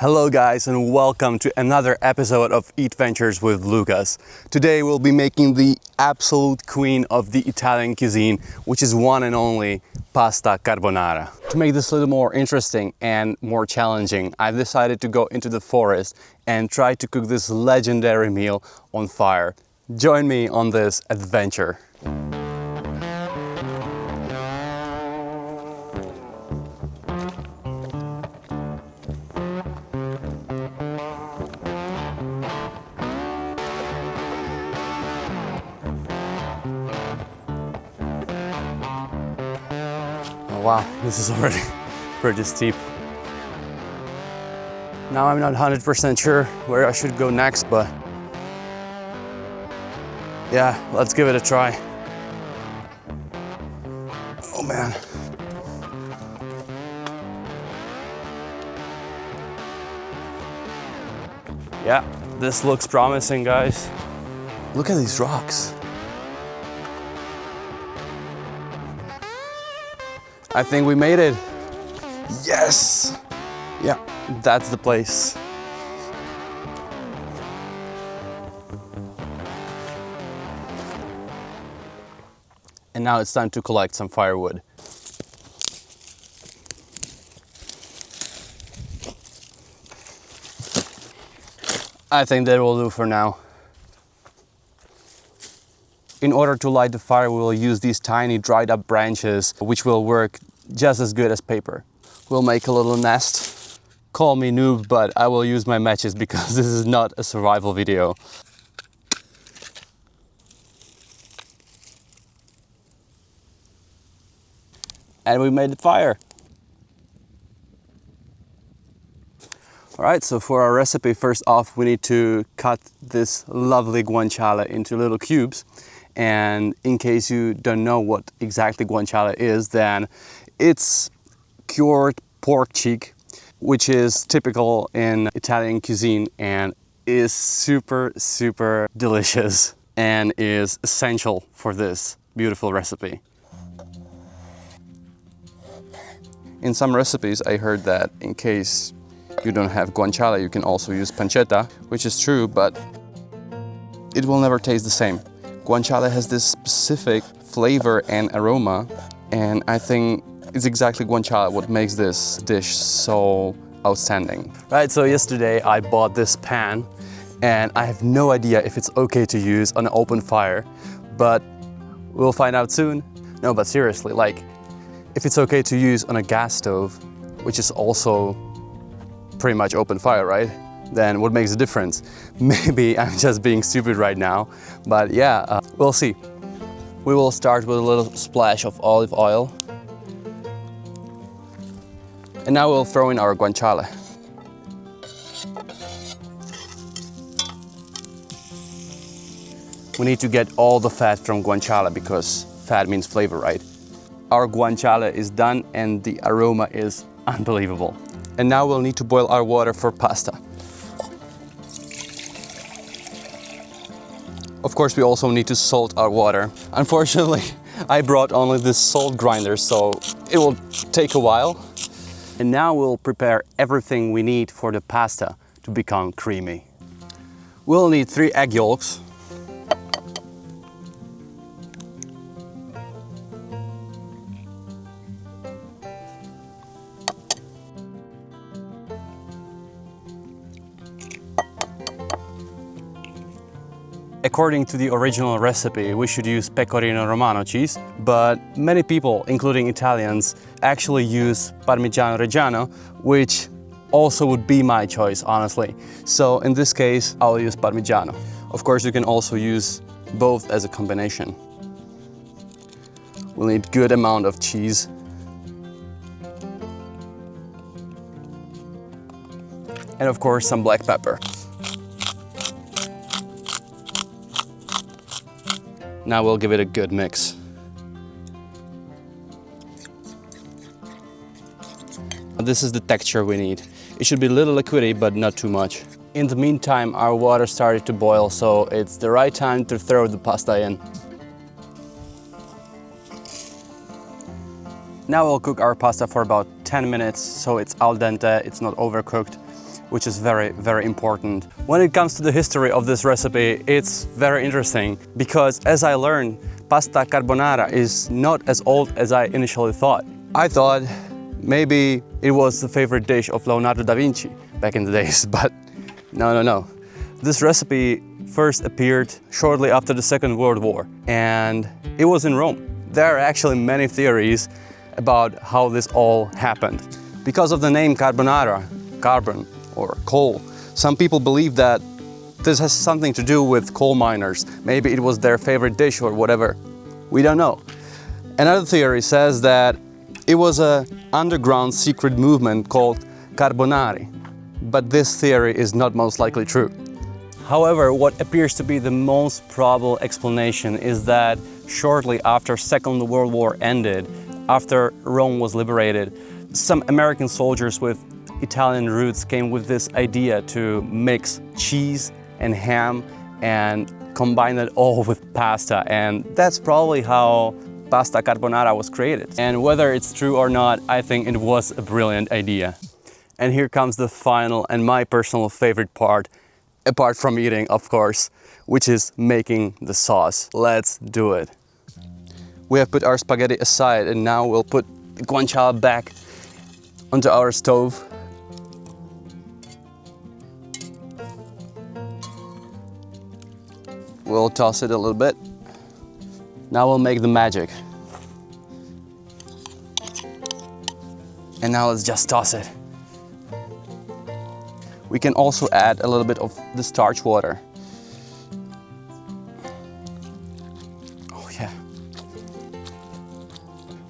Hello guys and welcome to another episode of Eat Ventures with Lucas. Today we'll be making the absolute queen of the Italian cuisine, which is one and only pasta carbonara. To make this a little more interesting and more challenging, I've decided to go into the forest and try to cook this legendary meal on fire. Join me on this adventure. Wow, this is already pretty steep. Now I'm not 100% sure where I should go next, but yeah, let's give it a try. Oh man. Yeah, this looks promising, guys. Look at these rocks. I think we made it. Yes! Yeah, that's the place. And now it's time to collect some firewood. I think that will do for now. In order to light the fire, we will use these tiny dried up branches, which will work just as good as paper. We'll make a little nest. Call me noob, but I will use my matches because this is not a survival video. And we made the fire. All right, so for our recipe, first off, we need to cut this lovely guanciale into little cubes. And in case you don't know what exactly guanciale is, then it's cured pork cheek, which is typical in Italian cuisine and is super delicious and is essential for this beautiful recipe. In some recipes, I heard that in case you don't have guanciale, you can also use pancetta, which is true, but it will never taste the same. Guanciale has this specific flavor and aroma, and I think it's exactly guanciale what makes this dish so outstanding. Right, so yesterday I bought this pan, and I have no idea if it's okay to use on an open fire, but we'll find out soon. No, but seriously, like, if it's okay to use on a gas stove, which is also pretty much open fire, right? Then what makes the difference? Maybe I'm just being stupid right now, but yeah, we'll see. We will start with a little splash of olive oil. And now we'll throw in our guanciale. We need to get all the fat from guanciale because fat means flavor, right? Our guanciale is done and the aroma is unbelievable. And now we'll need to boil our water for pasta. Of course, we also need to salt our water. Unfortunately, I brought only this salt grinder, so it will take a while. And now we'll prepare everything we need for the pasta to become creamy. We'll need 3 egg yolks, according to the original recipe, we should use pecorino romano cheese, but many people, including Italians, actually use Parmigiano Reggiano, which also would be my choice, honestly. So in this case, I'll use Parmigiano. Of course, you can also use both as a combination. We'll need good amount of cheese. And of course, some black pepper. Now we'll give it a good mix. This is the texture we need. It should be a little liquidy, but not too much. In the meantime, our water started to boil, so it's the right time to throw the pasta in. Now we'll cook our pasta for about 10 minutes, so it's al dente, it's not overcooked. which is very, very important. When it comes to the history of this recipe, it's very interesting because as I learned, pasta carbonara is not as old as I initially thought. I thought maybe it was the favorite dish of Leonardo da Vinci back in the days, but no. This recipe first appeared shortly after the Second World War, and it was in Rome. There are actually many theories about how this all happened. Because of the name carbonara, carbon or coal, some people believe that this has something to do with coal miners. Maybe it was their favorite dish or whatever. We don't know. Another theory says that it was an underground secret movement called Carbonari, but this theory is not most likely true. However, what appears to be the most probable explanation is that shortly after Second World War ended, after Rome was liberated, some American soldiers with Italian roots came with this idea to mix cheese and ham and combine it all with pasta, and that's probably how pasta carbonara was created. And whether it's true or not, I think it was a brilliant idea. And here comes the final and my personal favorite part, apart from eating, of course, which is making the sauce. Let's do it. We have put our spaghetti aside and now we'll put the guanciale back onto our stove. We'll toss it a little bit. Now we'll make the magic. And now let's just toss it. We can also add a little bit of the starch water. Oh yeah.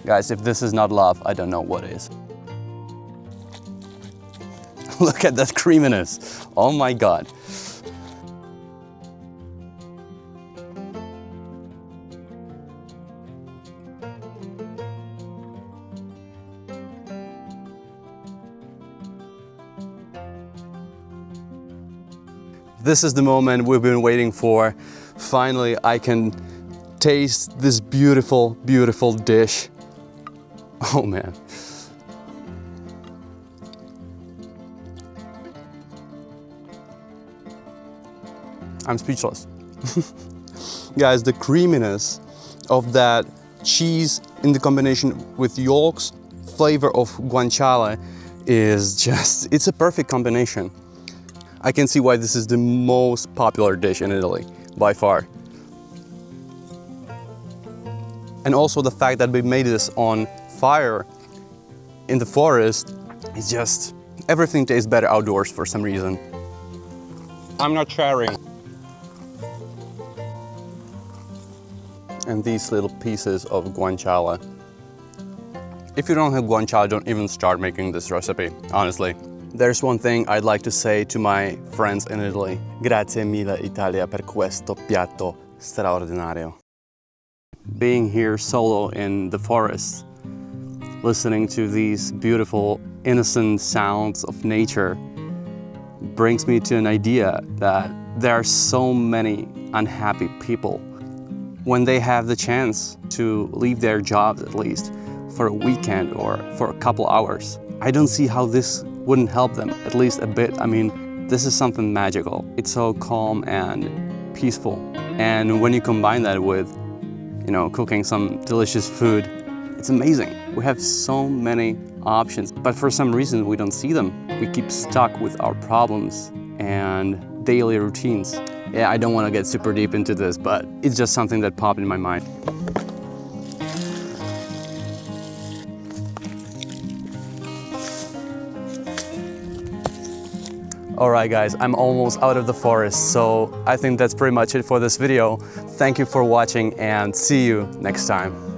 Guys, if this is not love, I don't know what is. Look at that creaminess. Oh my God. This is the moment we've been waiting for. Finally, I can taste this beautiful, beautiful dish. Oh man. I'm speechless. Guys, the creaminess of that cheese in the combination with yolks, flavor of guanciale is just, it's a perfect combination. I can see why this is the most popular dish in Italy, by far. And also the fact that we made this on fire in the forest is just, everything tastes better outdoors for some reason. I'm not sharing. And these little pieces of guanciale. If you don't have guanciale, don't even start making this recipe, honestly. There's one thing I'd like to say to my friends in Italy. Grazie mille Italia per questo piatto straordinario. Being here solo in the forest, listening to these beautiful, innocent sounds of nature brings me to an idea that there are so many unhappy people when they have the chance to leave their jobs at least for a weekend or for a couple hours. I don't see how this wouldn't help them, at least a bit. I mean, this is something magical. It's so calm and peaceful. And when you combine that with, cooking some delicious food, it's amazing. We have so many options, but for some reason we don't see them. We keep stuck with our problems and daily routines. Yeah, I don't want to get super deep into this, but it's just something that popped in my mind. Alright guys, I'm almost out of the forest, so I think that's pretty much it for this video. Thank you for watching and see you next time.